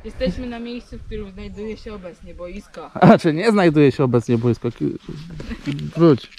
Jesteśmy na miejscu, w którym znajduje się obecnie boisko. A czy nie znajduje się obecnie boisko? Wróć.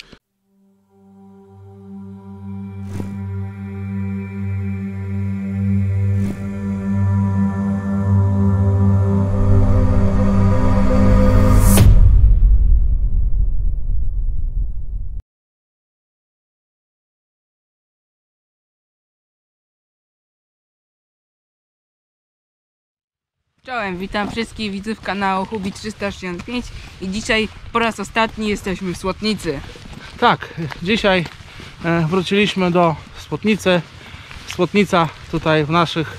Czołem, witam wszystkich widzów kanału Hubi 365 i dzisiaj po raz ostatni jesteśmy w Słotnicy. Tak, dzisiaj wróciliśmy do Słotnicy. Słotnica tutaj w naszych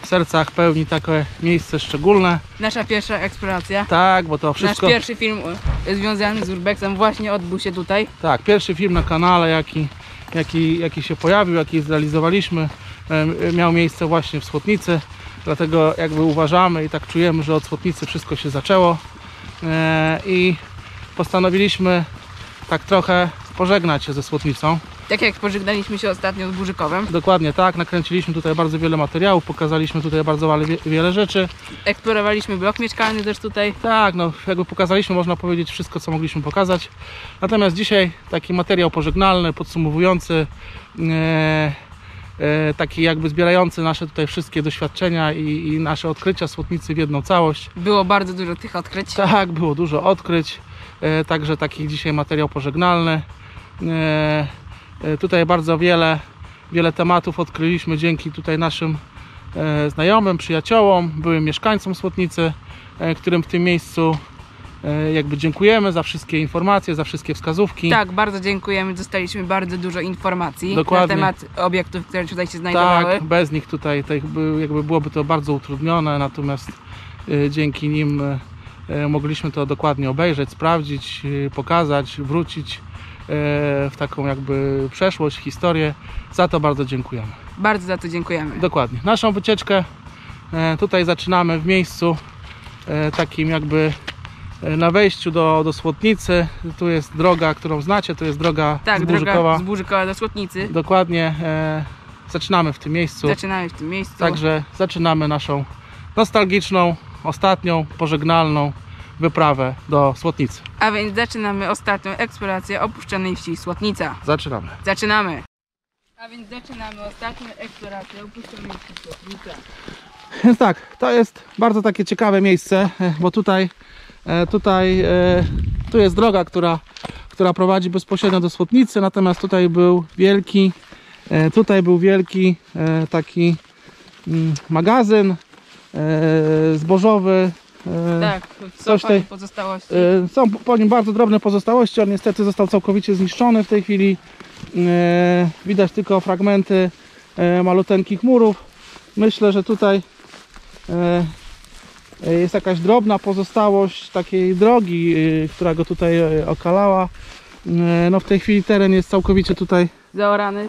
sercach pełni takie miejsce szczególne. Nasza pierwsza eksploracja. Tak, bo to wszystko... Nasz pierwszy film związany z Urbexem właśnie odbył się tutaj. Tak, pierwszy film na kanale jaki się pojawił, jaki zrealizowaliśmy, miał miejsce właśnie w Słotnicy. Dlatego jakby uważamy i tak czujemy, że od Słotnicy wszystko się zaczęło i postanowiliśmy tak trochę pożegnać się ze Słotnicą. Tak jak pożegnaliśmy się ostatnio z Burzykowem. Dokładnie tak, nakręciliśmy tutaj bardzo wiele materiałów, pokazaliśmy tutaj bardzo wiele rzeczy. Eksplorowaliśmy blok mieszkalny też tutaj. Tak, no jakby pokazaliśmy, można powiedzieć, wszystko, co mogliśmy pokazać. Natomiast dzisiaj taki materiał pożegnalny, podsumowujący, taki jakby zbierający nasze tutaj wszystkie doświadczenia i nasze odkrycia Słotnicy w jedną całość. Było bardzo dużo tych odkryć. Tak, było dużo odkryć, także taki dzisiaj materiał pożegnalny. Tutaj bardzo wiele tematów odkryliśmy dzięki tutaj naszym znajomym, przyjaciołom, byłym mieszkańcom Słotnicy, którym w tym miejscu jakby dziękujemy za wszystkie informacje, za wszystkie wskazówki. Tak, bardzo dziękujemy. Dostaliśmy bardzo dużo informacji Dokładnie. na temat obiektów, które tutaj się znajdowały. Tak, bez nich tutaj jakby byłoby to bardzo utrudnione, natomiast dzięki nim mogliśmy to dokładnie obejrzeć, sprawdzić, pokazać, wrócić w taką jakby przeszłość, historię. Za to bardzo dziękujemy. Bardzo za to dziękujemy. Dokładnie. Naszą wycieczkę tutaj zaczynamy w miejscu takim jakby na wejściu do Słotnicy. Tu jest droga, którą znacie, to jest droga z Burzykowa. Droga z Burzykowa do Słotnicy. Dokładnie. Zaczynamy w tym miejscu. Zaczynamy w tym miejscu. Także zaczynamy naszą nostalgiczną, ostatnią, pożegnalną wyprawę do Słotnicy. A więc zaczynamy ostatnią eksplorację opuszczonej wsi Słotnica. Zaczynamy. Zaczynamy. A więc zaczynamy ostatnią eksplorację opuszczonej wsi Słotnica. Więc tak, to jest bardzo takie ciekawe miejsce, bo tu jest droga, która prowadzi bezpośrednio do Słotnicy, natomiast tutaj był wielki taki magazyn zbożowy. Tak, są po nim pozostałości. Są po nim bardzo drobne pozostałości, on niestety został całkowicie zniszczony w tej chwili. Widać tylko fragmenty maluteńkich murów. Myślę, że tutaj jest jakaś drobna pozostałość takiej drogi, która go tutaj okalała. No w tej chwili teren jest całkowicie tutaj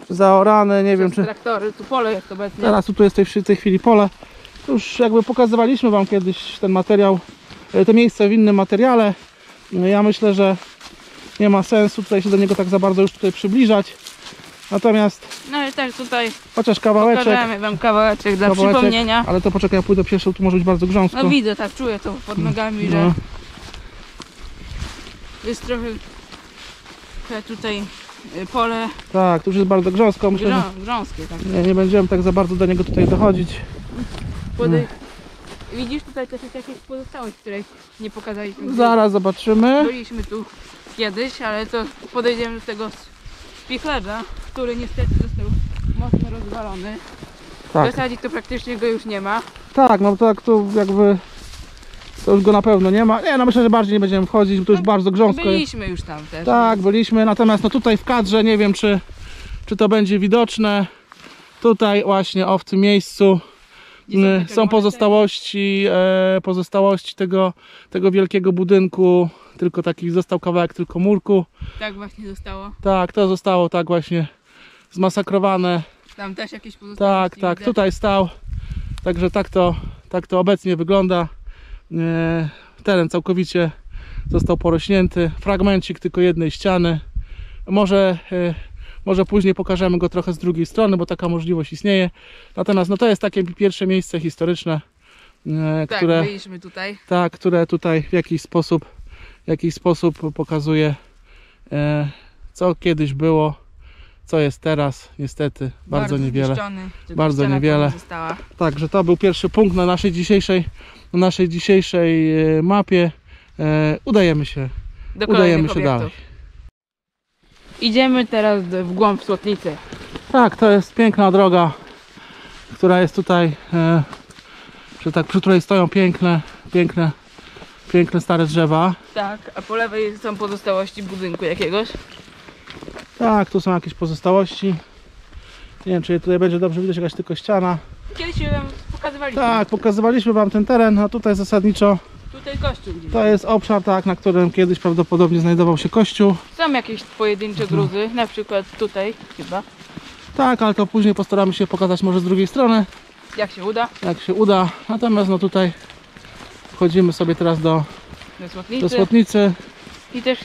zaorany, nie wiem czy... traktory, tu pole jest obecnie. Teraz tu jest w tej chwili pole. Już jakby pokazywaliśmy wam kiedyś ten materiał, to miejsce w innym materiale. Ja myślę, że nie ma sensu tutaj się do niego tak za bardzo już tutaj przybliżać. Natomiast... No i tak tutaj chociaż kawałeczek. Pokażemy wam kawałeczek dla przypomnienia. Ale to poczekaj, ja pójdę pieszo, tu może być bardzo grząsko. No widzę, tak, czuję to pod nogami, że jest trochę tutaj pole. Tak, tu już jest bardzo grząsko. Myślę, grząskie. Tak. Nie będziemy tak za bardzo do niego tutaj dochodzić. Widzisz, tutaj też jest jakaś pozostałość, której nie pokazaliśmy. Zaraz zobaczymy. Byliśmy tu kiedyś, ale to podejdziemy do tego spichlerza, który niestety został mocno rozwalony. Tak. W zasadzie to praktycznie go już nie ma. Tak, no tak tu jakby to już go na pewno nie ma. Nie, no myślę, że bardziej nie będziemy wchodzić, bo to już bardzo grząsko jest. Byliśmy już tam też. Tak, byliśmy, natomiast no tutaj w kadrze nie wiem czy to będzie widoczne. Tutaj właśnie w tym miejscu są pozostałości tego wielkiego budynku. Tylko taki został kawałek tylko murku. Tak właśnie zostało. Tak, to zostało tak właśnie zmasakrowane. Tam też jakieś pozostałości. Tak, tutaj stał. Także tak to obecnie wygląda. Teren całkowicie został porośnięty. Fragmencik tylko jednej ściany. Może później pokażemy go trochę z drugiej strony, bo taka możliwość istnieje. Natomiast no to jest takie pierwsze miejsce historyczne, Tak, które, byliśmy tutaj. tak, które tutaj w jakiś sposób pokazuje, co kiedyś było, co jest teraz. Niestety bardzo niewiele. zniszczony, tylko Bardzo ściana niewiele. Została. Także to był pierwszy punkt na naszej dzisiejszej mapie. Udajemy się Do kolejnych dalej. obiektów. Idziemy teraz w głąb Słotnicy. Tak, to jest piękna droga, która jest tutaj, przy której stoją piękne stare drzewa. Tak, a po lewej są pozostałości budynku jakiegoś. Tak, tu są jakieś pozostałości. Nie wiem, czy tutaj będzie dobrze widać, jakaś tylko ściana. Kiedyś się wam pokazywaliśmy. Tak, pokazywaliśmy wam ten teren, a tutaj zasadniczo Tutaj kościół gdzieś. to jest obszar, tak, na którym kiedyś prawdopodobnie znajdował się kościół. Są jakieś pojedyncze gruzy, na przykład tutaj chyba. Tak, ale to później postaramy się pokazać może z drugiej strony, Jak się uda. jak się uda. Natomiast no tutaj wchodzimy sobie teraz do Do Słotnicy. Słotnicy. I też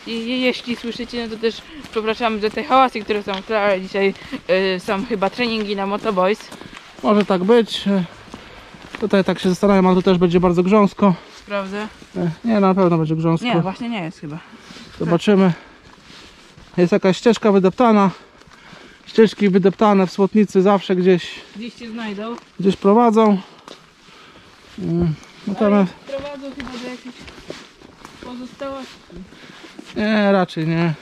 jeśli słyszycie, no to też przepraszamy za te hałasy, które są w tle, ale dzisiaj są chyba treningi na Motoboys. Może tak być. Tutaj tak się zastanawiam, ale tu też będzie bardzo grząsko. Sprawdzę. Nie, na pewno będzie grząsko. Nie, właśnie nie jest chyba. Zobaczymy. Jest jakaś ścieżka wydeptana. Ścieżki wydeptane w Słotnicy zawsze Gdzieś się znajdą. gdzieś prowadzą. Natomiast Prowadzą chyba do jakichś pozostałości. nie, raczej nie.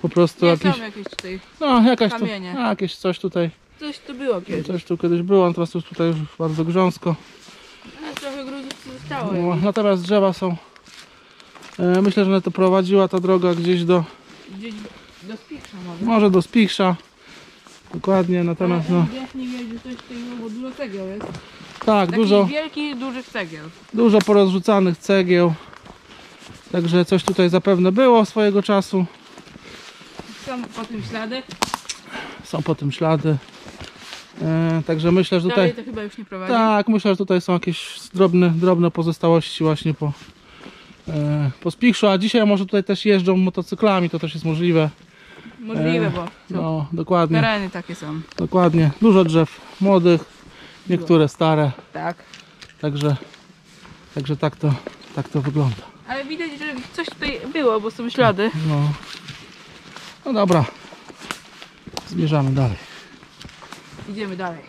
Po prostu Nie jakieś, są jakieś tutaj. no jakaś tu, kamienie. jakieś coś tutaj, Coś tu było kiedyś. coś tu kiedyś było, natomiast tutaj już bardzo grząsko. Ale trochę gruzów tu zostało. No, natomiast drzewa są. Myślę, że to prowadziła ta droga gdzieś Gdzieś do Spichrza może. może do Spichrza. Dokładnie, natomiast no Nie wiem, że coś tutaj było, bo dużo cegieł jest. tak, Takich wielkich, dużych cegieł. dużo porozrzucanych cegieł. Także coś tutaj zapewne było swojego czasu. Są po tym ślady. Są po tym ślady. Także myślę, że Dalej tutaj. to chyba już nie prowadzi. Tak, myślę, że tutaj są jakieś drobne pozostałości właśnie po Spichrzu, a dzisiaj może tutaj też jeżdżą motocyklami, to też jest możliwe. Możliwe, bo No, dokładnie, tereny takie są. dokładnie. Dużo drzew młodych, niektóre stare, Tak. także tak to wygląda. Ale widać, że coś tutaj było, bo są ślady. No dobra, zmierzamy dalej. Idziemy dalej.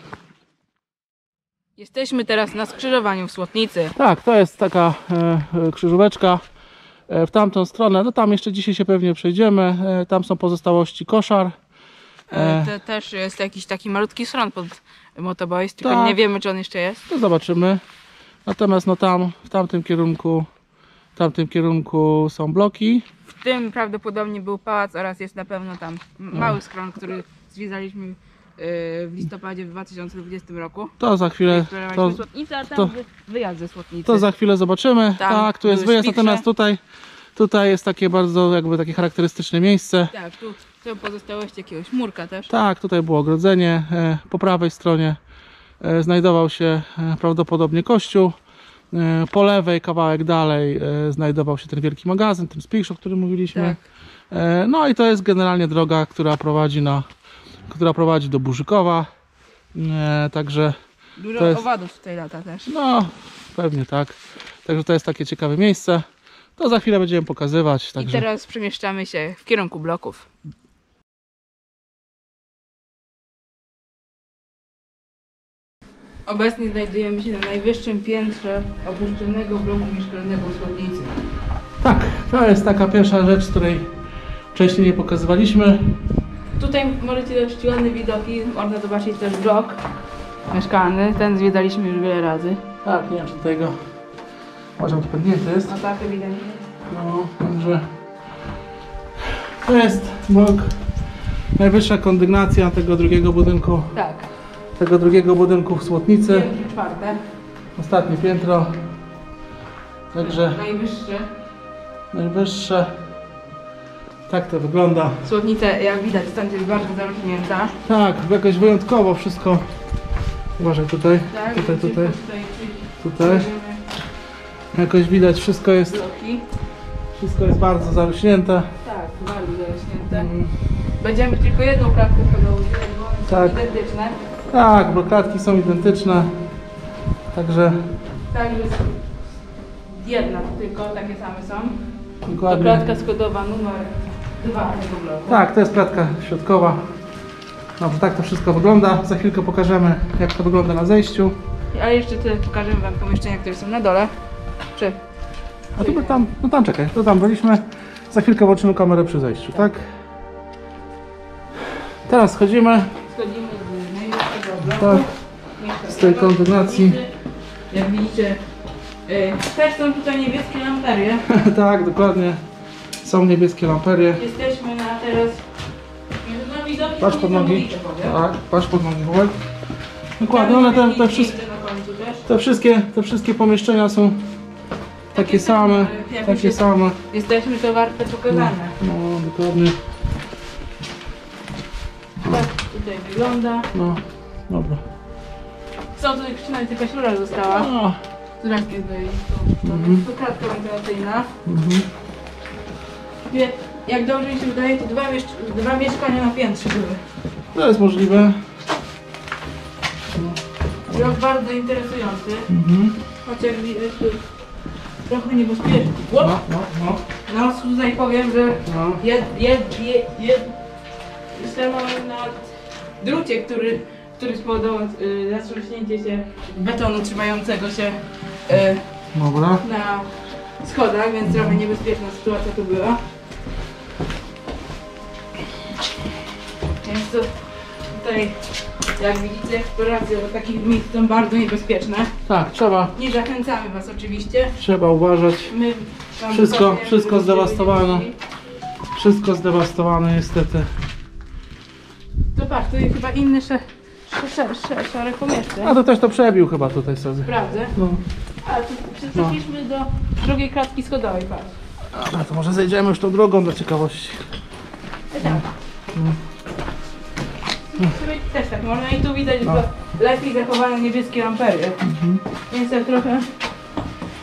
Jesteśmy teraz na skrzyżowaniu w Słotnicy. Tak, to jest taka krzyżóweczka w tamtą stronę. No tam jeszcze dzisiaj się pewnie przejdziemy. Tam są pozostałości koszar. To też jest jakiś taki malutki schron pod Motoboys, tylko Tak. nie wiemy, czy on jeszcze jest. To zobaczymy. Natomiast no tam, w tamtym kierunku są bloki. W tym prawdopodobnie był pałac oraz jest na pewno tam mały schron, który zwiedzaliśmy w listopadzie w 2020 roku. To za chwilę, Eksplorowaliśmy Słotnicę, a tam to- wyjazd ze Słotnicy. to za chwilę zobaczymy. Tam Tak, tu jest były wyjazd, Spichrze. natomiast tutaj jest takie bardzo takie charakterystyczne miejsce. Tak, tu są pozostałości jakiegoś murka też. Tak, tutaj było ogrodzenie. Po prawej stronie znajdował się prawdopodobnie kościół. Po lewej, kawałek dalej, znajdował się ten wielki magazyn, ten Spichrz, o którym mówiliśmy. Tak. No i to jest generalnie droga, która prowadzi do Burzykowa. Także Dużo to jest- owadów tutaj lata też. no, pewnie tak. Także to jest takie ciekawe miejsce. To za chwilę będziemy pokazywać. I Także teraz przemieszczamy się w kierunku bloków. Obecnie znajdujemy się na najwyższym piętrze opuszczonego bloku mieszkalnego w Słotnicy. tak, to jest taka pierwsza rzecz, której wcześniej nie pokazywaliśmy. Tutaj możecie dość ładne widoki, można zobaczyć też blok mieszkalny. Ten zwiedzaliśmy już wiele razy. Tak, nie wiem, czy tutaj go uważam, to podnięty jest. No tak, ewidentnie. No, także to jest blok, najwyższa kondygnacja tego drugiego budynku w Słotnicy. Piętro czwarte, Ostatnie piętro. Także najwyższe. Tak to wygląda. Słotnica, jak widać, stąd jest bardzo zarośnięta. Tak, jakoś wyjątkowo wszystko. Uważaj tutaj, Tak, tutaj. Jakoś widać, wszystko jest bardzo zarośnięte. Tak, bardzo zarośnięte. Będziemy tylko jedną klatkę wchodzić, bo one są Tak. identyczne. Tak, bo klatki są identyczne. Także Tak, jest jedna tylko, takie same są. To dokładnie. klatka schodowa numer 2 tego bloku. Tak, to jest klatka środkowa. Dobrze, tak to wszystko wygląda. Za chwilkę pokażemy, jak to wygląda na zejściu. Ale jeszcze tyle pokażemy wam pomieszczenia, które są na dole. Czy A tu tam, no tam czekaj, to tam byliśmy. Za chwilkę włączymy kamerę przy zejściu, tak? Teraz schodzimy. schodzimy z najwyższego bloku. Tak, Miejsca z tej prawa, kondygnacji. Jak widzicie, też są tutaj niebieskie lamperie. Tak, dokładnie. Są niebieskie lamperie. Jesteśmy na teraz... No, widoki Patrz są pod nogi. niesamowite, powiem. Tak, patrz pod nogi, Włek. Dokładnie, one te wszystkie pomieszczenia są takie same, takie same. Jesteśmy, to warte pokazania. No, dokładnie. Tak tutaj wygląda. No, dobra. Są tutaj przynajmniej jakaś rura została. No, Zresztą tutaj to kratka wentylacyjna. Jak dobrze mi się wydaje, to dwa mieszkania na piętrze były. to jest możliwe. Blok bardzo interesujący. Choć jak widać, to trochę niebezpieczny. No, no, no. No tutaj powiem, że No. jestem na drucie, który spowodował zatrząśnięcie się betonu trzymającego się Dobra. na schodach, więc trochę niebezpieczna sytuacja tu była. Więc to tutaj, jak widzicie, eksploracje do takich miejsc są bardzo niebezpieczne. Tak, Nie zachęcamy was oczywiście. trzeba uważać. My wam Wszystko pokazujemy, żebyście zdewastowane. wiedzieli. Wszystko zdewastowane niestety. To patrz, tu jest chyba inny szereg pomieszczeń. A to też to przebił chyba tutaj sobie. Sprawdzę. No. Ale tu przystąpiliśmy do drugiej klatki schodowej, patrz. Dobra, to może zejdziemy już tą drogą dla ciekawości. Tak. Też tak można i tu widać lepiej zachowane niebieskie lamperie. Więc tak trochę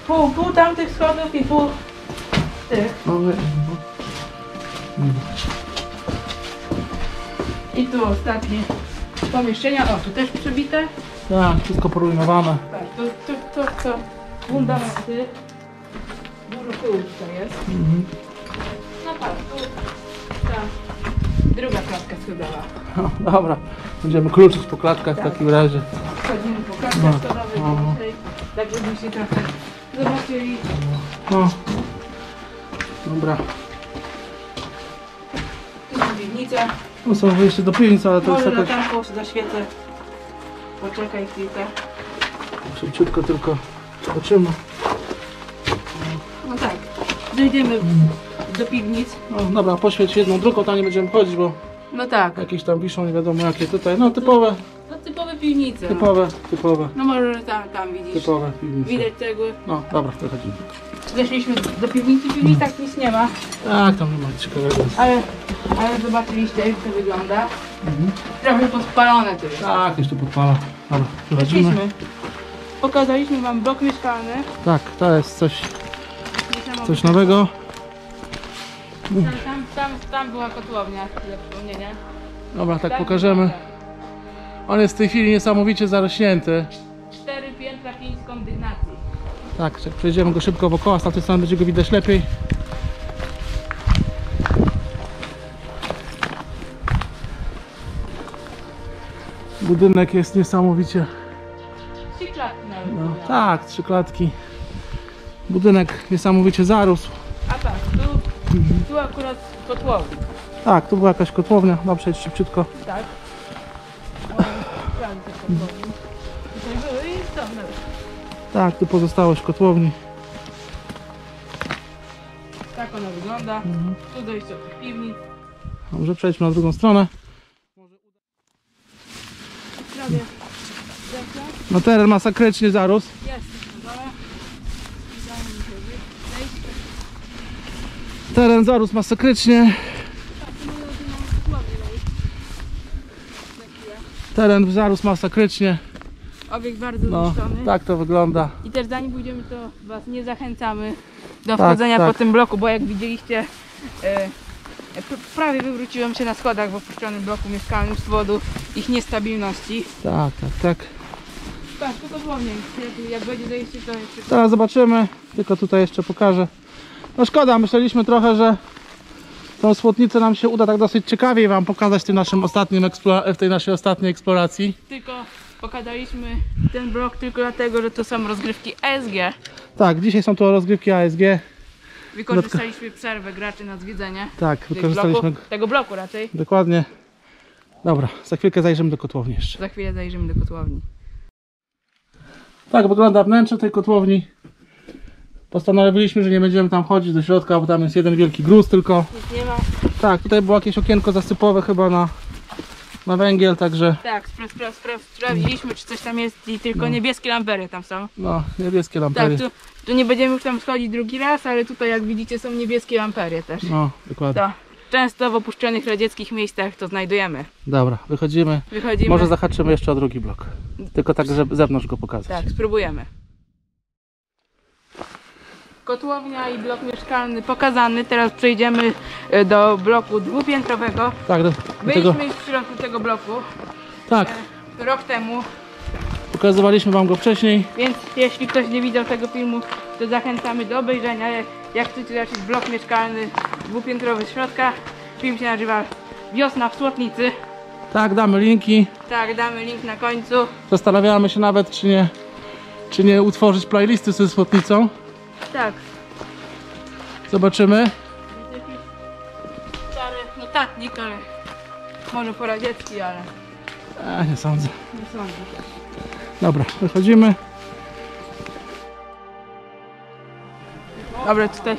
pół tamtych schodów i pół tych. I tu ostatnie pomieszczenia. O, tu też przebite. Tak, wszystko porujnowane. Tak, to fundamenty. Dużo tyłu tutaj jest. No patrz, tu ta druga klatka schodowa. No, dobra, będziemy kluczyć po klatkach w takim razie. Wchodzimy po klatkach schodowych dzisiaj, tak żebyście trochę zobaczyli. No. Dobra. Tu jest piwnica. No są wyjście do piwnicy, ale to jest Może jakaś... latarką zaświecę. Poczekaj chwilkę. Szybciutko tylko zobaczymy. No tak, dojdziemy do piwnic. No dobra, poświeć jedną, drugą, tam nie będziemy chodzić, bo No tak, jakieś tam wiszą, nie wiadomo jakie tutaj. No typowe, no typowe piwnice. typowe, No może tam widzisz. typowe piwnice. Widać cegły. No dobra, wychodzimy. Zeszliśmy do piwnicy, tak nic nie ma. Tak, tam nie ma nic ciekawego. Ale zobaczyliście jak to wygląda. Trochę podpalone tu jest. Tak, jeszcze podpala. Dobra, wychodzimy. Weszliśmy. Pokazaliśmy wam blok mieszkalny. Tak, to jest coś Niesamowite. nowego. Tam była kotłownia, dla przypomnienia. Dobra, tak pokażemy. On jest w tej chwili niesamowicie zarośnięty. 4 piętra, 5 kondygnacji. Tak, jak przejdziemy go szybko wokoło, z tamtej strony będzie go widać lepiej. Budynek jest niesamowicie... 3 klatki nawet. No, miał. tak, 3 klatki. Budynek niesamowicie zarósł. A tak, tu akurat kotłownia. Tak, tu była jakaś kotłownia. No, przejdź szybciutko. Tak. Prawie te kotłowni. Tutaj były i są nawet. Tak, tu pozostałość kotłowni. Tak ona wygląda. Tu dojście do tych piwnic. Dobrze, przejdźmy na drugą stronę. Prawie. No teren masakrycznie zarósł. Jest na dole. Udało mi się wejść. Teren zarósł masakrycznie. Teren zarósł masakrycznie. Obiekt bardzo No, zniszczony. tak to wygląda. I też zanim pójdziemy, to was nie zachęcamy do Tak, wchodzenia tak. po tym bloku, bo jak widzieliście, prawie wywróciłem się na schodach w opuszczonym bloku mieszkalnym z powodu ich niestabilności. Tak, tak, tak. patrz, to dosłownie. Jak będzie zejście, to jeszcze... Teraz zobaczymy, tylko tutaj jeszcze pokażę. No szkoda, myśleliśmy trochę, że tą słotnicę nam się uda tak dosyć ciekawie wam pokazać w tym naszym w tej naszej ostatniej eksploracji. Tylko pokazaliśmy ten blok tylko dlatego, że to są rozgrywki ASG. Tak, dzisiaj są to rozgrywki ASG. Wykorzystaliśmy przerwę graczy na zwiedzenie. Tak, wykorzystaliśmy tego bloku raczej. dokładnie. Dobra, za chwilkę zajrzymy do kotłowni jeszcze. Za chwilę zajrzymy do kotłowni. Tak wygląda wnętrze tej kotłowni. Postanowiliśmy, że nie będziemy tam chodzić do środka, bo tam jest jeden wielki gruz tylko. Nic nie ma. Tak, tutaj było jakieś okienko zasypowe chyba na węgiel, także... Tak, sprawdziliśmy, czy coś tam jest i tylko niebieskie lampery tam są. No, niebieskie lampery. Tak, tu nie będziemy już tam schodzić drugi raz, ale tutaj jak widzicie są niebieskie lampery też. No, dokładnie. To często w opuszczonych radzieckich miejscach to znajdujemy. Dobra, wychodzimy. Może zahaczymy jeszcze o drugi blok. Tylko tak, żeby z zewnątrz go pokazać. Tak, spróbujemy. Kotłownia i blok mieszkalny pokazany. Teraz przejdziemy do bloku dwupiętrowego. Tak, Byliśmy już w środku tego bloku tak, rok temu, pokazywaliśmy wam go wcześniej. więc jeśli ktoś nie widział tego filmu, to zachęcamy do obejrzenia. Jak chcecie zobaczyć blok mieszkalny dwupiętrowy z środka, film się nazywa Wiosna w Słotnicy. Tak, damy linki. Tak, damy link na końcu. Zastanawiamy się nawet, czy nie utworzyć playlisty ze Słotnicą. Tak. Zobaczymy. Stary notatnik, ale może poradziecki, ale Nie sądzę. nie sądzę. Dobra, wychodzimy. Dobra, tutaj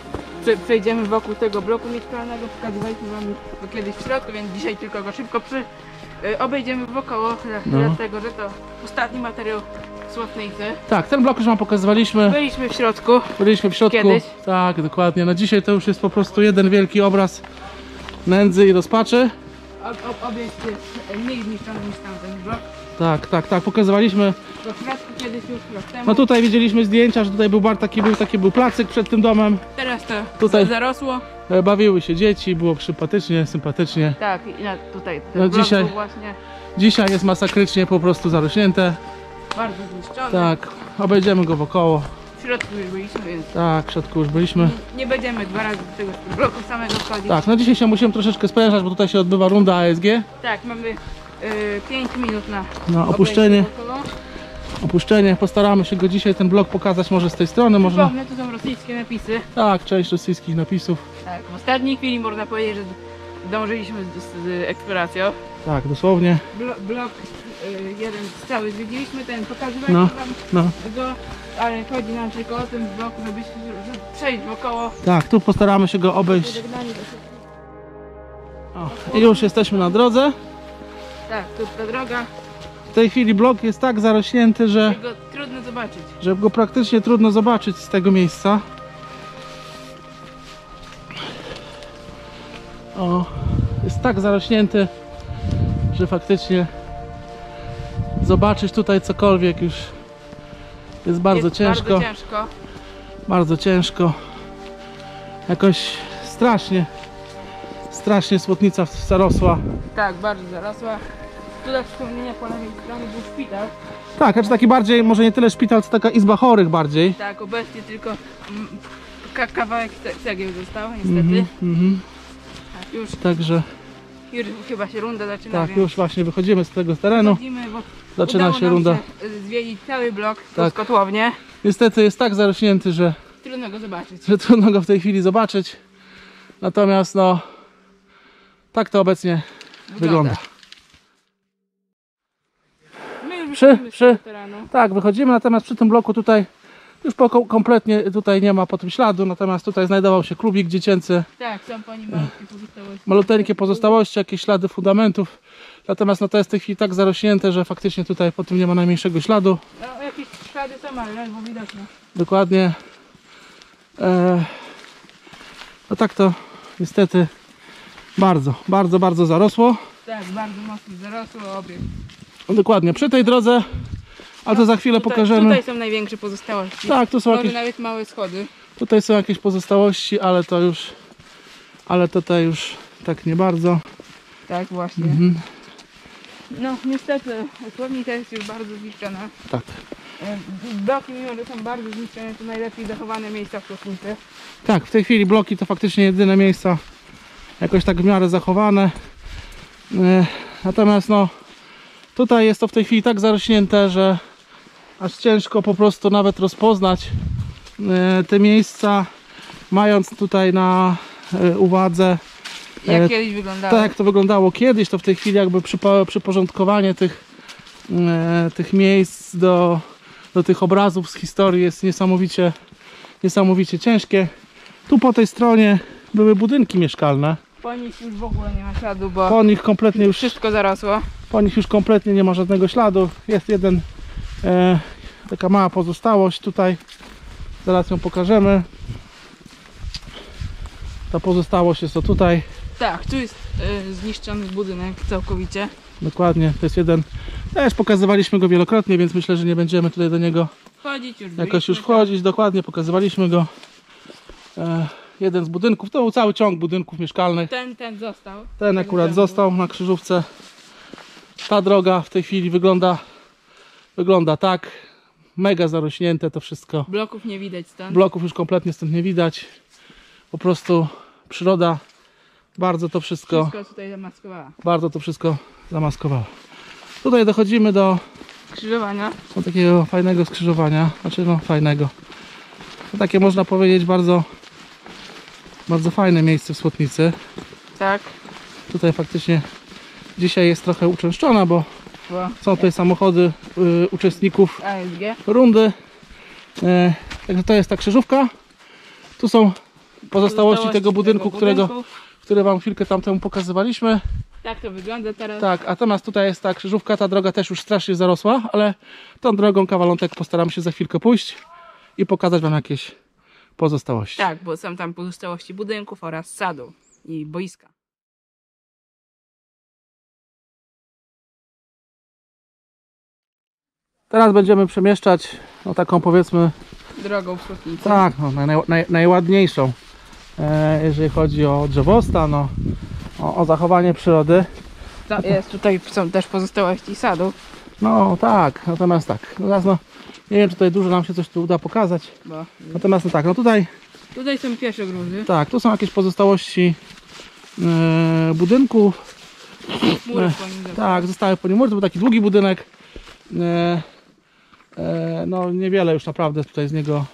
przejdziemy wokół tego bloku mieszkalnego. Pokazywaliśmy wam go kiedyś w środku, więc dzisiaj tylko go szybko obejdziemy wokoło, dlatego że to ostatni materiał Słotnicy. Tak, ten blok już wam pokazywaliśmy. Byliśmy w środku. Byliśmy w środku. Kiedyś. Tak, dokładnie. No dzisiaj to już jest po prostu jeden wielki obraz nędzy i rozpaczy. Obiekt jest mniej zniszczony niż tamten blok. Tak, pokazywaliśmy. Do środku kiedyś już rok temu. No tutaj widzieliśmy zdjęcia, że tutaj był był placyk przed tym domem. Teraz to Tutaj. zarosło. Bawiły się dzieci, było przypatycznie, sympatycznie. Tak, i tutaj ten No blok dzisiaj- był właśnie Dzisiaj jest masakrycznie po prostu zarośnięte. bardzo zniszczony. Tak, obejdziemy go wokoło. W środku już byliśmy, więc Tak, w środku już byliśmy. nie będziemy dwa razy do tego bloku samego wchodzić. Tak, no dzisiaj się musimy troszeczkę sprężać, bo tutaj się odbywa runda ASG. Tak, mamy 5 minut na opuszczenie. obejście wokoło. Opuszczenie, postaramy się go dzisiaj ten blok pokazać może z tej strony, może... Przypomnę, to są rosyjskie napisy. Tak, część rosyjskich napisów. Tak, w ostatniej chwili można powiedzieć, że dążyliśmy z eksploracją. Tak, dosłownie. Blok jeden cały zwiedziliśmy, ten pokazywaliśmy wam No. go, ale chodzi nam tylko o ten blok, żeby przejść wokoło. Tak, tu postaramy się go obejść. O, i już jesteśmy na drodze. Tak, tu ta droga, W tej chwili blok jest tak zarośnięty, że go trudno zobaczyć. go praktycznie trudno zobaczyć z tego miejsca. O, jest tak zarośnięty, że faktycznie zobaczyć tutaj cokolwiek już jest bardzo ciężko. Bardzo ciężko. Bardzo ciężko. Jakoś strasznie Słotnica zarosła. Tak, bardzo zarosła. Tutaj wspomnienia po lewej stronie był szpital. Tak, znaczy taki bardziej, może nie tyle szpital, co taka izba chorych bardziej. Tak, obecnie tylko kawałek cegieł został, niestety. Tak, już Także chyba się runda zaczyna. tak, więc już właśnie wychodzimy z tego terenu. wchodzimy, bo Zaczyna udało się nam runda. się zwiedzić cały blok, Tak. tak. Kotłownię. Niestety jest tak zarośnięty, że Trudno go zobaczyć. trudno go w tej chwili zobaczyć. Natomiast no, tak to obecnie wygląda. My już Przy- wychodzimy z przy- tego terenu. Tak, wychodzimy, natomiast przy tym bloku tutaj już kompletnie tutaj nie ma po tym śladu, natomiast tutaj znajdował się klubik dziecięcy, Tak, są po nim malutkie pozostałości. maluteńkie pozostałości, jakieś ślady fundamentów. Natomiast no to jest w tej chwili tak zarośnięte, że faktycznie tutaj po tym nie ma najmniejszego śladu. No, jakieś ślady są, ale ledwo widoczne. Dokładnie. No tak to niestety bardzo zarosło. Tak, bardzo mocno zarosło obiekt. No dokładnie, przy tej drodze, ale to za chwilę pokażemy. Tutaj są największe pozostałości. Tak, tu są Może jakieś, nawet małe schody. tutaj są jakieś pozostałości, ale tutaj już tak nie bardzo. Tak, właśnie. No niestety słownica jest już bardzo zniszczona. Tak. Bloki, mimo że są bardzo zniszczone, to najlepiej zachowane miejsca w słownicy. Tak, w tej chwili bloki to faktycznie jedyne miejsca jakoś tak w miarę zachowane. Natomiast no tutaj jest to w tej chwili tak zarośnięte, że aż ciężko po prostu nawet rozpoznać te miejsca, mając tutaj na uwadze Jak kiedyś wyglądało. tak jak to wyglądało kiedyś, to w tej chwili jakby przyporządkowanie tych miejsc do tych obrazów z historii jest niesamowicie ciężkie. Tu po tej stronie były budynki mieszkalne. Po nich już w ogóle nie ma śladu, bo Po nich kompletnie już wszystko zarosło. Po nich już kompletnie nie ma żadnego śladu. Jest taka mała pozostałość tutaj. Zaraz ją pokażemy. Ta pozostałość jest to tutaj. Tak, tu jest zniszczony budynek całkowicie. Dokładnie, to jest jeden. Też pokazywaliśmy go wielokrotnie, więc myślę, że nie będziemy tutaj do niego Wchodzić już jakoś już byliśmy, wchodzić. Dokładnie, pokazywaliśmy go. Jeden z budynków, to był cały ciąg budynków mieszkalnych. Ten został. Ten akurat został na krzyżówce. Ta droga w tej chwili wygląda tak. Mega zarośnięte to wszystko. Bloków nie widać stąd. Bloków już kompletnie stąd nie widać. Po prostu przyroda bardzo to wszystko zamaskowała. Tutaj dochodzimy do Skrzyżowania. takiego fajnego skrzyżowania. Znaczy no fajnego. To takie można powiedzieć bardzo fajne miejsce w Słotnicy. Tak. Tutaj faktycznie dzisiaj jest trochę uczęszczona, bo Bo są tutaj samochody uczestników ASG. rundy. Także to jest ta krzyżówka. Tu są pozostałości tego budynku, który wam chwilkę tamtemu pokazywaliśmy. Tak to wygląda teraz. Tak, a natomiast tutaj jest ta krzyżówka, ta droga też już strasznie zarosła, ale tą drogą kawalątek postaram się za chwilkę pójść i pokazać wam jakieś pozostałości. Tak, bo są tam pozostałości budynków oraz sadu i boiska. Teraz będziemy przemieszczać taką powiedzmy Drogą w Słotnicy. tak, najładniejszą, jeżeli chodzi o drzewostan, o zachowanie przyrody. Tutaj są też pozostałości sadu. No tak, natomiast tak, teraz nie wiem, czy tutaj dużo nam się coś tu uda pokazać. Bo Natomiast tutaj są pierwsze gruzy. tak, tu są jakieś pozostałości budynków. Mury po nim zostały. Tak, zostały po nim mury, to był taki długi budynek. No niewiele już naprawdę tutaj z niego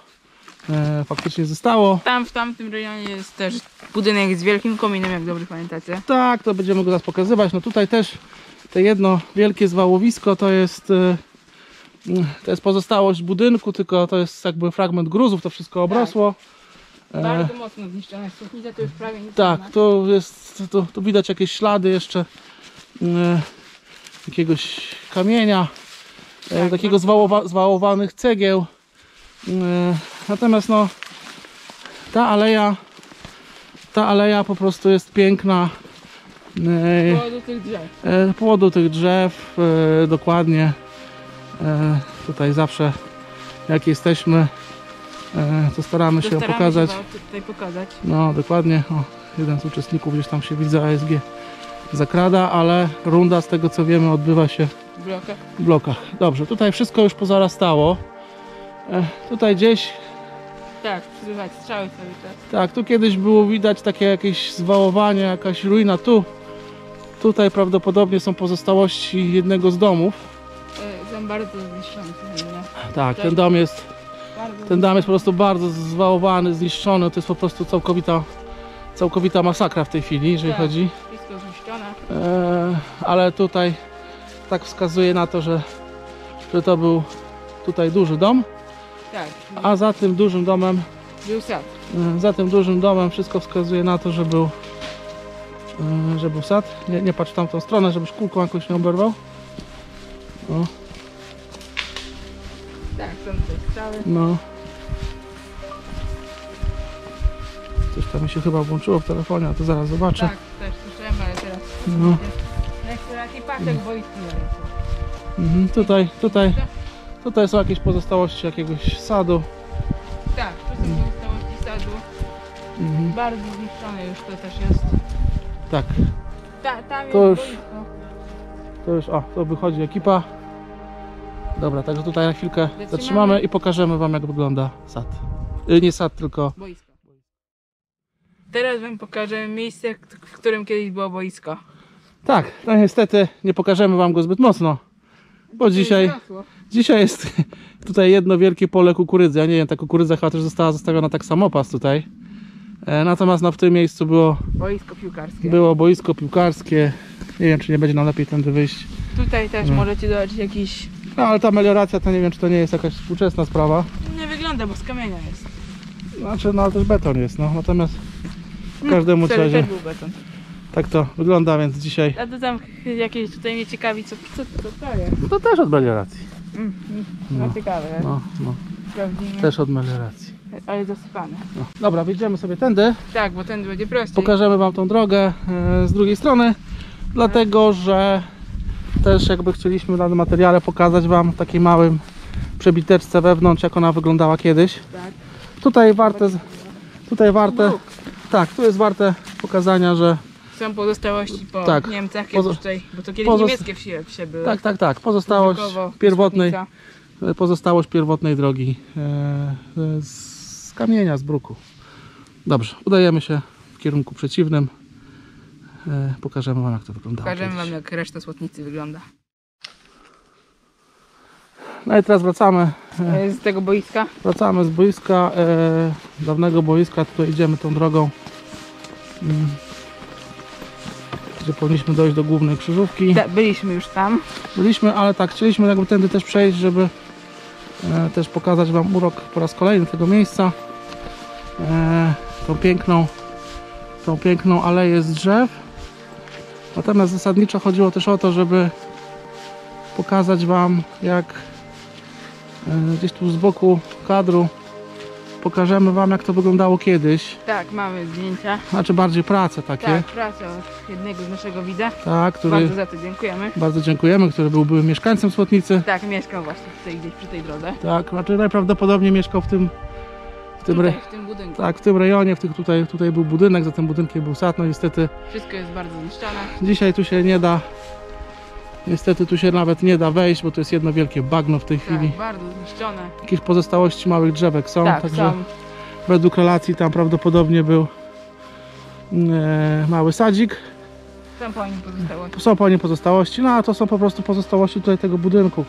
faktycznie zostało. Tam w tamtym rejonie jest też budynek z wielkim kominem, jak dobrze pamiętacie. Tak, to będziemy go zaraz pokazywać. No tutaj też te jedno wielkie zwałowisko to jest pozostałość budynku, tylko to jest jakby fragment gruzów, to wszystko obrosło. Bardzo mocno zniszczona jest Słotnica, to już prawie nic nie Tak, ma. tu widać jakieś ślady jeszcze jakiegoś kamienia, Tak, takiego zwałowanych cegieł. Natomiast ta aleja po prostu jest piękna. Z powodu tych drzew. Z powodu tych drzew, dokładnie. Tutaj zawsze jak jesteśmy, to staramy się pokazać. Tutaj pokazać. No dokładnie, jeden z uczestników gdzieś tam się widzę ASG zakrada, ale runda z tego co wiemy odbywa się W blokach. w blokach. Dobrze, tutaj wszystko już pozarastało. Tutaj gdzieś, Tak, słychać strzały cały czas. tak, tu kiedyś było widać takie jakieś zwałowanie, jakaś ruina tu. Tutaj prawdopodobnie są pozostałości jednego z domów. Są bardzo zniszczone. Tak, Tak. ten dom jest po prostu bardzo zwałowany, zniszczony. To jest po prostu całkowita masakra w tej chwili, jeżeli Tak. chodzi. Wszystko zniszczone. Ale tutaj tak wskazuje na to, że to był tutaj duży dom, Tak, a za tym dużym domem, wszystko wskazuje na to, że był sad. Nie patrz w tamtą stronę, żebyś kulką jakoś nie oberwał. O, Tak, są tutaj strzały. no. Coś tam mi się chyba włączyło w telefonie, a to zaraz zobaczę. Tak, też słyszałem, ale teraz No. jak to taki pasek boiski. Tutaj są jakieś pozostałości jakiegoś sadu. Tak, to są pozostałości sadu. Bardzo zniszczone już to też jest. Tak, Tam jest To już- boisko. To już, o, to wychodzi ekipa. Dobra, także tutaj na chwilkę zatrzymamy i pokażemy wam, jak wygląda sad. Nie sad, tylko Boisko. Teraz wam pokażę miejsce, w którym kiedyś było boisko. tak, no niestety nie pokażemy wam go zbyt mocno, bo dzisiaj jest tutaj jedno wielkie pole kukurydzy. Ja nie wiem, ta kukurydza chyba też została zostawiona tak samopas tutaj. Natomiast no, w tym miejscu było boisko piłkarskie. Nie wiem, czy nie będzie nam lepiej tędy wyjść. Tutaj też możecie zobaczyć jakiś... No ale ta melioracja to nie wiem, czy to nie jest jakaś współczesna sprawa. Nie wygląda, bo z kamienia jest. Znaczy, no ale też beton jest, no. Natomiast w każdym Wtedy razie też był beton. tak to wygląda, więc dzisiaj... A to tam jakieś tutaj mnie ciekawi, co to jest. No to też od melioracji. No ciekawe, No, sprawdzimy. też od melioracji. Ale zasypane. No. Dobra, wyjdziemy sobie tędy. Tak, bo ten będzie prościej. Pokażemy wam tą drogę z drugiej strony, dlatego że też jakby chcieliśmy na materiale pokazać wam w takiej małym przebiteczce wewnątrz, jak ona wyglądała kiedyś. Tak. Tutaj warte, tak, tu jest warte pokazania, że Są pozostałości po tak, Niemcach, kiedyś tutaj, bo to kiedyś niemieckie wsie były. tak, pozostałość Żukowo, pierwotnej, Skutnica. pozostałość pierwotnej drogi z kamienia, z bruku. Dobrze, udajemy się w kierunku przeciwnym. Pokażemy wam, jak to wyglądało. Pokażemy kiedyś. wam, jak reszta Słotnicy wygląda. No i teraz wracamy. Z tego boiska. Wracamy z boiska, dawnego boiska. Tutaj idziemy tą drogą, gdzie powinniśmy dojść do głównej krzyżówki. Byliśmy już tam. Byliśmy, ale tak, chcieliśmy jakby tędy też przejść, żeby też pokazać wam urok po raz kolejny tego miejsca. Tą piękną aleję z drzew. Natomiast zasadniczo chodziło też o to, żeby pokazać wam, jak gdzieś tu z boku kadru pokażemy wam, jak to wyglądało kiedyś. Tak, mamy zdjęcia. Znaczy bardziej prace takie. Tak, pracę jednego z naszego widza. Tak, który Bardzo za to dziękujemy. bardzo dziękujemy, który był byłym mieszkańcem Słotnicy. Tak, mieszkał właśnie tutaj gdzieś przy tej drodze. Tak, znaczy najprawdopodobniej mieszkał w tym Tutaj, w tym budynku. tak, w tym rejonie, tutaj był budynek, za tym budynkiem był sad. No niestety Wszystko jest bardzo zniszczone. dzisiaj tu się nie da, niestety tu się nawet nie da wejść, bo to jest jedno wielkie bagno w tej chwili. Tak, bardzo zniszczone. Jakieś pozostałości małych drzewek są, Tak, także są. według relacji tam prawdopodobnie był mały sadzik. Są po nim pozostałości. Są po nim pozostałości, no a to są po prostu pozostałości tutaj tego budynku,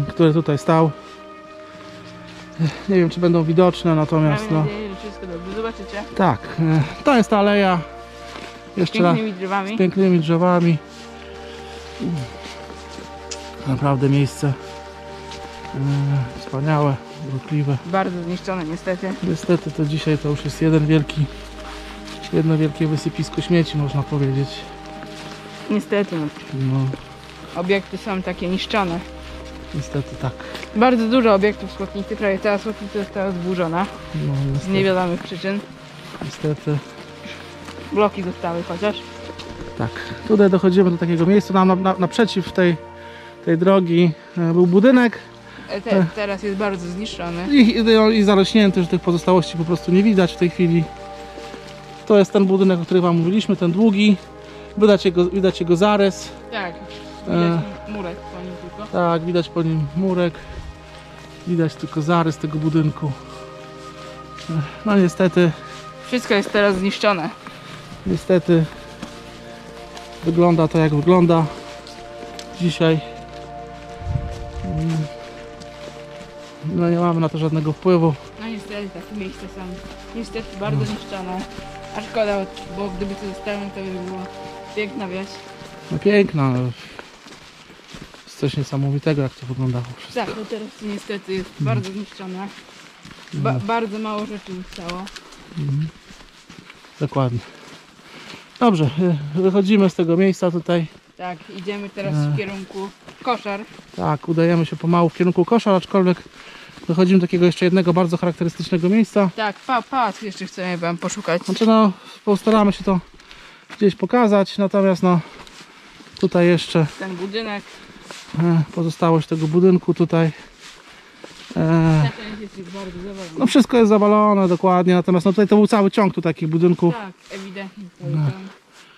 który tutaj stał. Nie wiem, czy będą widoczne, natomiast Mamy nadzieję, że wszystko dobrze zobaczycie. tak, to jest ta aleja. Jeszcze raz, Pięknymi drzewami. z pięknymi drzewami. Naprawdę miejsce wspaniałe, urokliwe. Bardzo zniszczone niestety. Niestety to dzisiaj to już jest jedno wielkie wysypisko śmieci, można powiedzieć. Niestety, no. No, Obiekty są takie niszczone. niestety tak. Bardzo dużo obiektów w Słotnicy, prawie cała Słotnica została zburzona. No, Z niestety, niewiadomych przyczyn. niestety. Bloki zostały chociaż. Tak. Tutaj dochodzimy do takiego miejsca, nam naprzeciw tej drogi był budynek Teraz jest bardzo zniszczony. i zarośnięty, że tych pozostałości po prostu nie widać w tej chwili. To jest ten budynek, o którym wam mówiliśmy, ten długi. Widać jego zarys. Tak, widać murek po nim tylko. Tak, widać po nim murek. Widać tylko zarys tego budynku. No niestety, Wszystko jest teraz zniszczone. niestety wygląda to, jak wygląda dzisiaj. No nie mamy na to żadnego wpływu. No niestety takie miejsca są niestety bardzo zniszczone. A szkoda, bo gdyby to zostało, to by była piękna wieś. No piękna, ale jest coś niesamowitego, jak to wyglądało wszystko. Tak, no teraz to niestety jest bardzo zniszczone. Bardzo mało rzeczy zostało. Dokładnie. Dobrze, wychodzimy z tego miejsca tutaj. Tak, idziemy teraz w kierunku Koszar. Tak, udajemy się pomału w kierunku Koszar, aczkolwiek wychodzimy do takiego jeszcze jednego bardzo charakterystycznego miejsca. Tak, pałac jeszcze chcemy wam poszukać. Znaczy no, postaramy się to gdzieś pokazać, natomiast no tutaj jeszcze Ten budynek. pozostałość tego budynku tutaj. Ta część jest już bardzo zawalona. No wszystko jest zawalone dokładnie, natomiast no tutaj to był cały ciąg tu takich budynków. Tak, ewidentnie cały ciąg.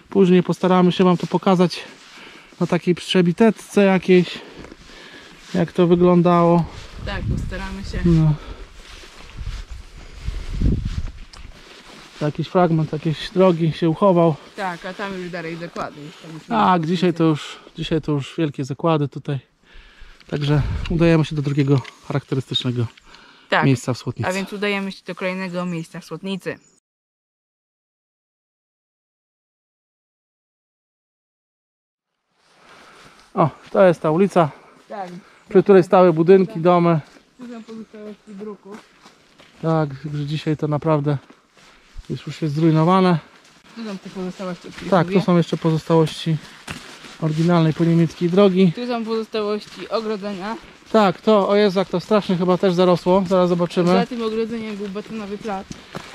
Później postaramy się wam to pokazać na takiej przebiteczce jakiejś, jak to wyglądało. Tak, postaramy się. No. Jakiś fragment jakiejś drogi się uchował. Tak, a tam już dalej zakłady. Tak, dzisiaj to już wielkie zakłady tutaj. Także udajemy się do drugiego charakterystycznego tak, miejsca w Słotnicy. a więc udajemy się do kolejnego miejsca w Słotnicy. O, to jest ta ulica, Tak, przy której stały budynki, domy. tu są pozostałości bruku. Tak, że dzisiaj to naprawdę już jest zrujnowane. Tu są te pozostałości, o których Tak, mówię. tu są jeszcze pozostałości oryginalnej po niemieckiej drogi. Tu są pozostałości ogrodzenia. Tak, to, o Jezu, jak to strasznie chyba też zarosło, zaraz zobaczymy. Za tym ogrodzeniem był betonowy plac,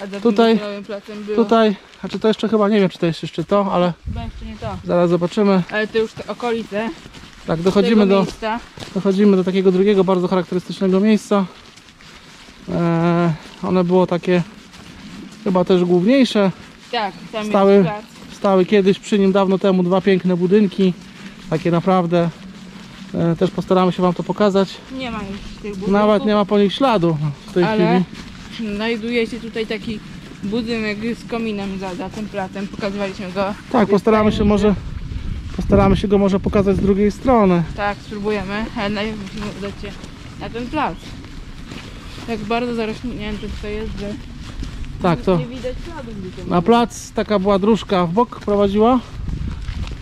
a za Tutaj- tym betonowym placem było... Tutaj, znaczy to jeszcze chyba, nie wiem czy to jest jeszcze to, ale Chyba jeszcze nie to. zaraz zobaczymy. Ale to już te okolice Tak, tego miejsca. dochodzimy do takiego drugiego bardzo charakterystycznego miejsca. One było takie chyba też główniejsze. Tak, tam Stały- jest plac. Stały kiedyś przy nim dawno temu dwa piękne budynki. Takie naprawdę. Też postaramy się wam to pokazać. Nie ma już tych budynków. Nawet nie ma po nich śladu w tej Ale chwili. znajduje się tutaj taki budynek z kominem za tym placem. Pokazywaliśmy go. Tak, postaramy się go może pokazać z drugiej strony. Tak, spróbujemy, ale najpierw musimy udać się na ten plac. Tak bardzo zarośnięty tutaj jest, że Tak, to nie widać śladów. gdzie to na plac taka była dróżka w bok prowadziła.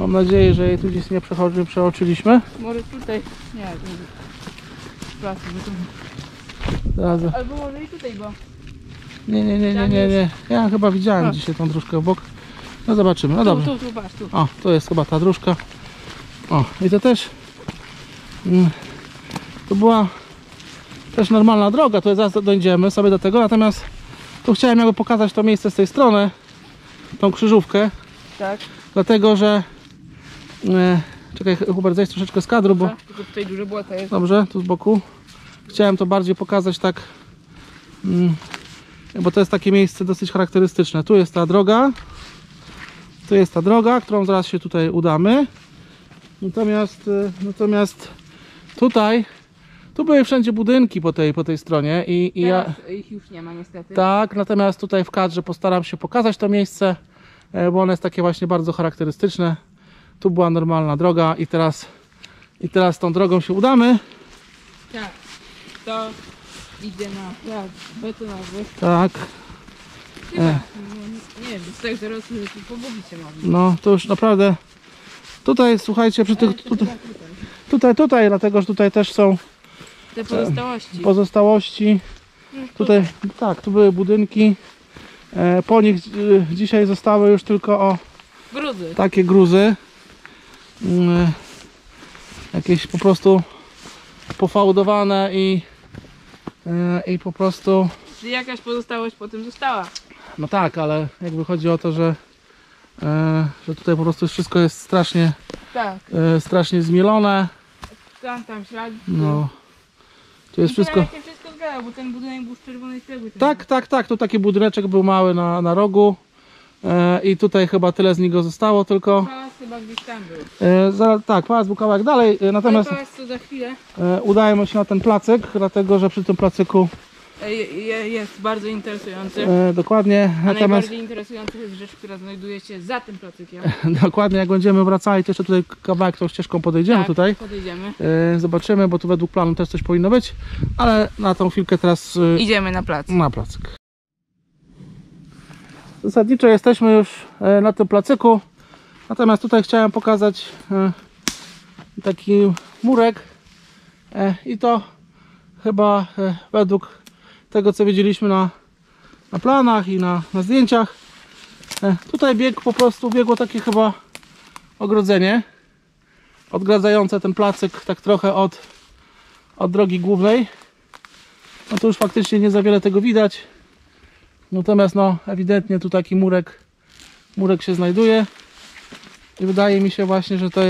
Mam nadzieję, że jej tu gdzieś nie przeoczyliśmy. Może tutaj, nie, to plac, bo tu... Zaraz- Albo może i tutaj, bo Nie. Ja chyba widziałem dzisiaj tą dróżkę w bok. No zobaczymy. No dobrze. tu, patrz, tu. O, to jest chyba ta dróżka. O, i to też to była też normalna droga, to zaraz dojdziemy sobie do tego, natomiast tu chciałem jakby pokazać to miejsce z tej strony, tą krzyżówkę, Tak, dlatego że czekaj Hubert, zejdź troszeczkę z kadru, bo tylko tutaj duże błota jest. dobrze, tu z boku chciałem to bardziej pokazać tak, bo to jest takie miejsce dosyć charakterystyczne. Tu jest ta droga, którą zaraz się tutaj udamy. Natomiast tutaj, tu były wszędzie budynki po tej stronie i ja, Teraz ich już nie ma niestety. tak, natomiast tutaj w kadrze postaram się pokazać to miejsce, bo ono jest takie właśnie bardzo charakterystyczne. Tu była normalna droga i teraz tą drogą się udamy. Tak, to idzie na plac betonowy. Tak, Chyba, nie wiem, jest tak zarosły, że tu pogubić się mogli. no to już naprawdę tutaj, słuchajcie, przy tych tutaj, dlatego że tutaj też są Te pozostałości. pozostałości. Tutaj, tak, tu były budynki. Po nich dzisiaj zostały już tylko Gruzy. takie gruzy. Jakieś po prostu pofałdowane i po prostu, Czyli jakaś pozostałość po tym została. no tak, ale jakby chodzi o to, że tutaj po prostu wszystko jest strasznie zmielone. Tam ślad. No, tu jest wszystko. Jak się wszystko zgadza, bo ten budynek był z czerwonej cegły. Tak, tu taki budyneczek był mały na rogu i tutaj chyba tyle z niego zostało tylko. Pałac chyba gdzieś tam był. Tak, pałac był kawałek dalej, natomiast Ale pałac to za chwilę udajemy się na ten placyk, dlatego że przy tym placyku jest bardzo interesujący. dokładnie, A natomiast najbardziej interesująca jest rzecz, która znajduje się za tym placykiem. dokładnie jak będziemy wracali, to jeszcze tutaj kawałek tą ścieżką podejdziemy Tak, tutaj. podejdziemy. Zobaczymy, bo tu według planu też coś powinno być, ale na tą chwilkę teraz Idziemy na plac. na placyk. Zasadniczo jesteśmy już na tym placyku, natomiast tutaj chciałem pokazać taki murek i to chyba według tego co widzieliśmy na planach i na zdjęciach, tutaj biegło takie chyba ogrodzenie odgradzające ten placyk tak trochę od drogi głównej. No to już faktycznie nie za wiele tego widać. Natomiast no ewidentnie tu taki murek się znajduje i wydaje mi się właśnie, że to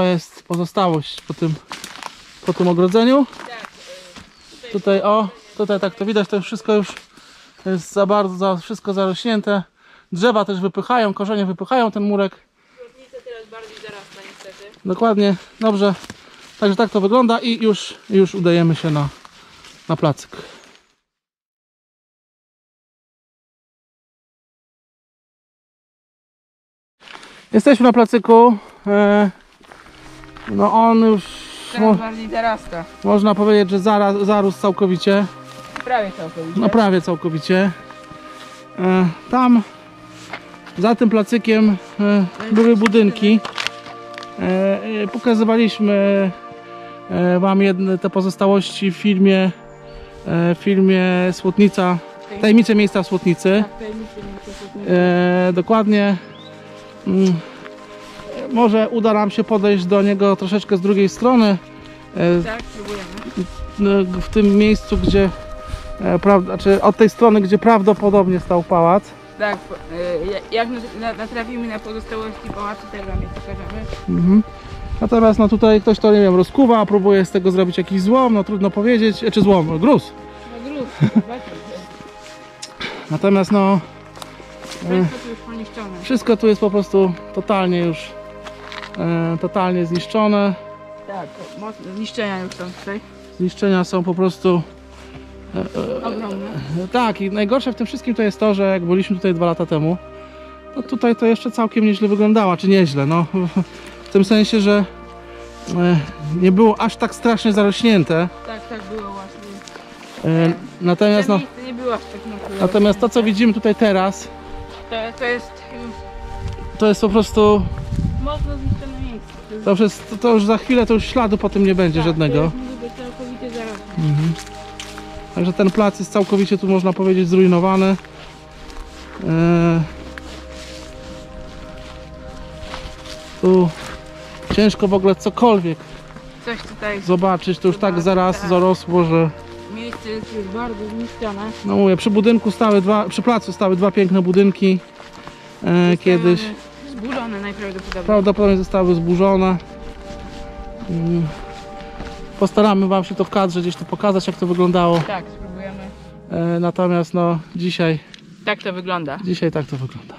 jest pozostałość po tym ogrodzeniu. Tutaj tak to widać, to wszystko już jest wszystko zarośnięte. Drzewa też wypychają, korzenie wypychają ten murek. Słotnica teraz bardziej zarasta. Dokładnie, dobrze. Także tak to wygląda i już udajemy się na placyk. Jesteśmy na placyku. No on już Teraz bardziej zarasta. można powiedzieć, że zarósł całkowicie. Prawie całkowicie. No prawie całkowicie. Tam za tym placykiem były budynki. Pokazywaliśmy wam te pozostałości w filmie Słotnica, tajemnice miejsca w Słotnicy. Tak, tajemnice miejsca w Słotnicy. Dokładnie. Może uda nam się podejść do niego troszeczkę z drugiej strony. Tak, próbujemy. W tym miejscu, gdzie znaczy od tej strony, gdzie prawdopodobnie stał pałac. Tak, jak natrafimy na pozostałości pałacu, tego wam je pokażemy. Mhm. Natomiast no tutaj ktoś to, nie wiem, rozkuwa, próbuje z tego zrobić jakiś złom, no trudno powiedzieć, czy złom, gruz. No gruz, Natomiast no wszystko tu już poniszczone. wszystko tu jest po prostu totalnie zniszczone. Tak, mocne zniszczenia już są tutaj. Zniszczenia są po prostu Ogromne. tak, i najgorsze w tym wszystkim to jest to, że jak byliśmy tutaj 2 lata temu, to tutaj to jeszcze całkiem nieźle wyglądało, czy nieźle, no w tym sensie, że nie było aż tak strasznie zarośnięte. Tak było właśnie. Natomiast no, Nie było aż tak mocno. natomiast to, co widzimy tutaj teraz, To jest to jest po prostu mocno zniszczone miejsce. to już za chwilę to już śladu po tym nie będzie żadnego. To jest niby całkowicie zarośnięte. Także ten plac jest całkowicie, tu można powiedzieć, zrujnowany. Tu ciężko w ogóle cokolwiek Coś tutaj. zobaczyć, to już tak zaraz Tak. zarosło, że Miejsce jest już bardzo zniszczone. no mówię, przy placu stały 2 piękne budynki kiedyś. Zburzone najprawdopodobniej. Prawdopodobnie zostały zburzone. Postaramy wam się to w kadrze gdzieś tu pokazać, jak to wyglądało. Tak, spróbujemy. Natomiast no dzisiaj Tak to wygląda. tak to wygląda.